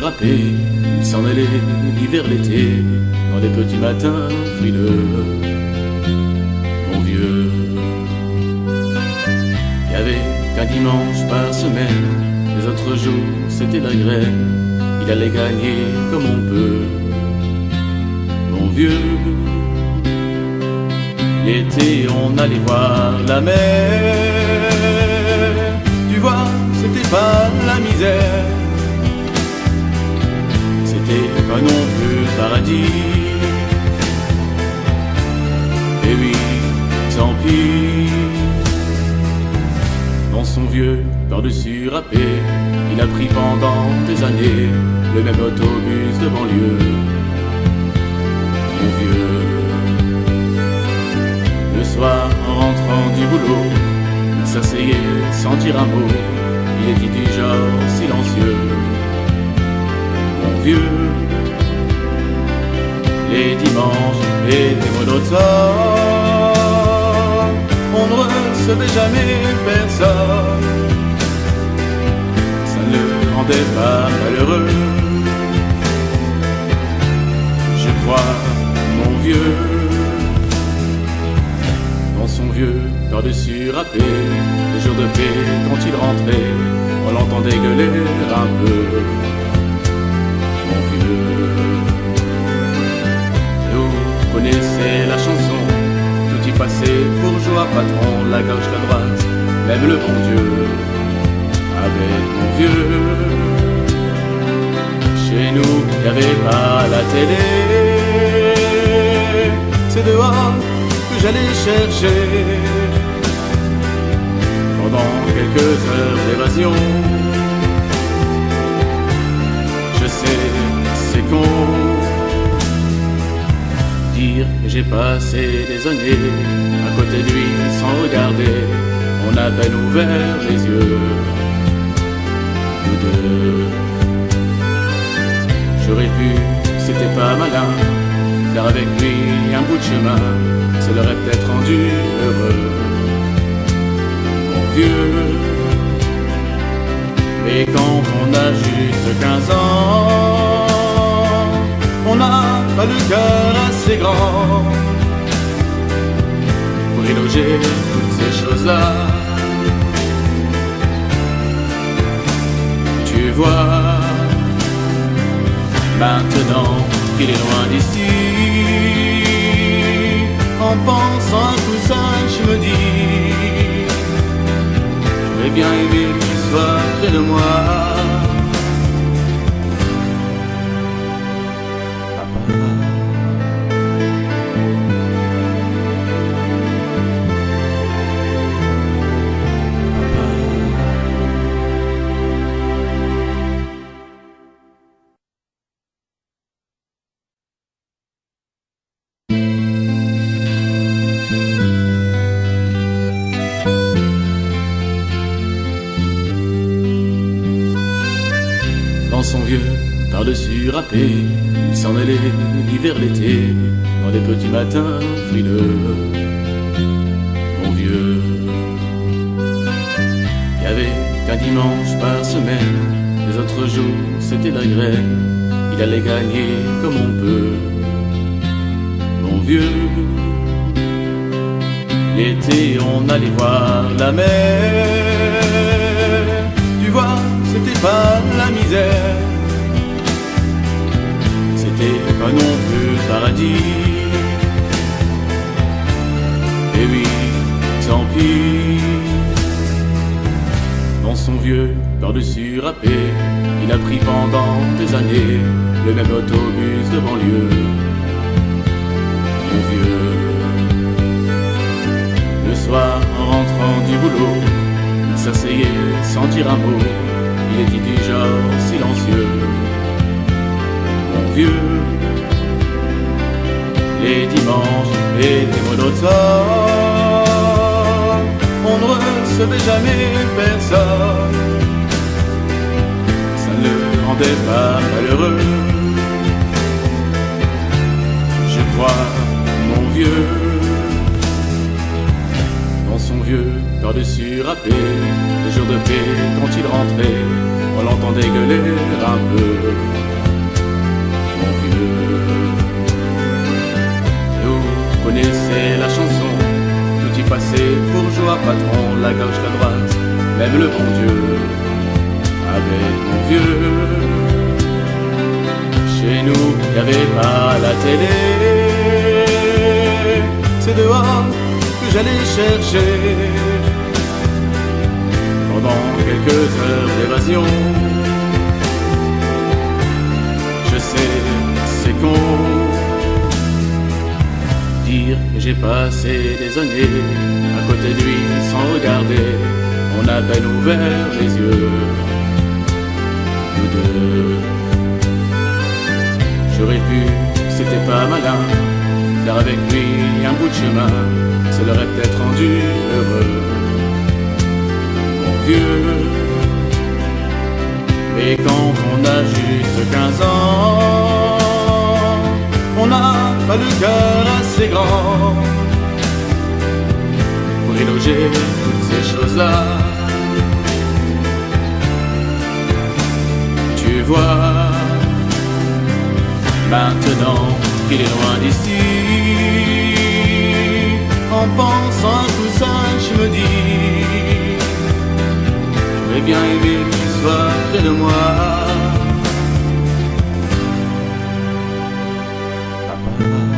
râpé, il s'en allait l'hiver, l'été, dans les petits matins frileux. Mon vieux, il y avait qu'un dimanche par semaine, les autres jours c'était la graine, il allait gagner comme on peut. Mon vieux, l'été on allait voir la mer, tu vois c'était pas la misère, c'était pas non plus le paradis. Et oui, tant pis. Dans son vieux par-dessus râpé, il a pris pendant des années le même autobus de banlieue. Mon vieux, le soir en rentrant du boulot, il s'asseyait sans dire un mot, il était du genre silencieux. Mon vieux, les dimanches étaient monotones, on ne recevait jamais personne, ça ne le rendait pas malheureux. Je crois, mon vieux, dans son vieux par-dessus râpé, les jours de paix quand il rentrait, on l'entendait gueuler un peu. Mon vieux, nous connaissait la chanson, tout y passait, bourgeois, patron, la gauche, la droite, même le bon Dieu. Avec mon vieux, chez nous, il n'y avait pas la télé, c'est dehors que j'allais chercher pendant quelques heures d'évasion. Je sais, c'est con dire que j'ai passé des années à côté de lui sans regarder, on a à peine ouvert les yeux, nous deux. J'aurais pu, c'était pas malin, faire avec lui un bout de chemin, ça l'aurait peut-être rendu heureux. Mon vieux, et quand on a juste 15 ans, on n'a pas le cœur assez grand pour éloger toutes ces choses-là. Tu vois, maintenant qu'il est loin d'ici, en pensant à tout ça, je me dis, j'aurais bien aimé qu'il soit près de moi. Son vieux par-dessus râpé, il s'en allait l'hiver, l'été, dans les petits matins frileux. Mon vieux, il n'y avait qu'un dimanche par semaine, les autres jours c'était la graine, il allait gagner comme on peut. Mon vieux, l'été on allait voir la mer, tu vois c'était pas la misère, c'était pas non plus le paradis. Et oui, tant pis. Dans son vieux par-dessus râpé, il a pris pendant des années le même autobus de banlieue. Mon vieux, le soir en rentrant du boulot, il s'asseyait sans dire un mot, il était du genre silencieux. Mon vieux, les dimanches étaient monotones, on ne recevait jamais personne, ça ne le rendait pas malheureux. Je crois, mon vieux, dans son vieux par-dessus râpé, les jours de paix quand il rentrait, on l'entendait gueuler un peu. passé, bourgeois, patron, la gauche, la droite, même le bon Dieu, avec mon vieux. Chez nous, y avait pas la télé, c'est dehors que j'allais chercher. Pendant quelques heures d'évasion, je sais, c'est con, dire que j'ai passé des années à côté de lui sans regarder. On a à peine ouvert les yeux, nous deux. J'aurais pu, c'était pas malin, faire avec lui un bout de chemin, ça l'aurait peut-être rendu heureux, mon vieux. Et quand on a juste 15 ans, on n'a pas le cœur assez grand pour éloger toutes ces choses-là. Tu vois, maintenant qu'il est loin d'ici, en pensant à tout ça, je me dis, j'aurais bien aimé qu'il soit près de moi. Papa.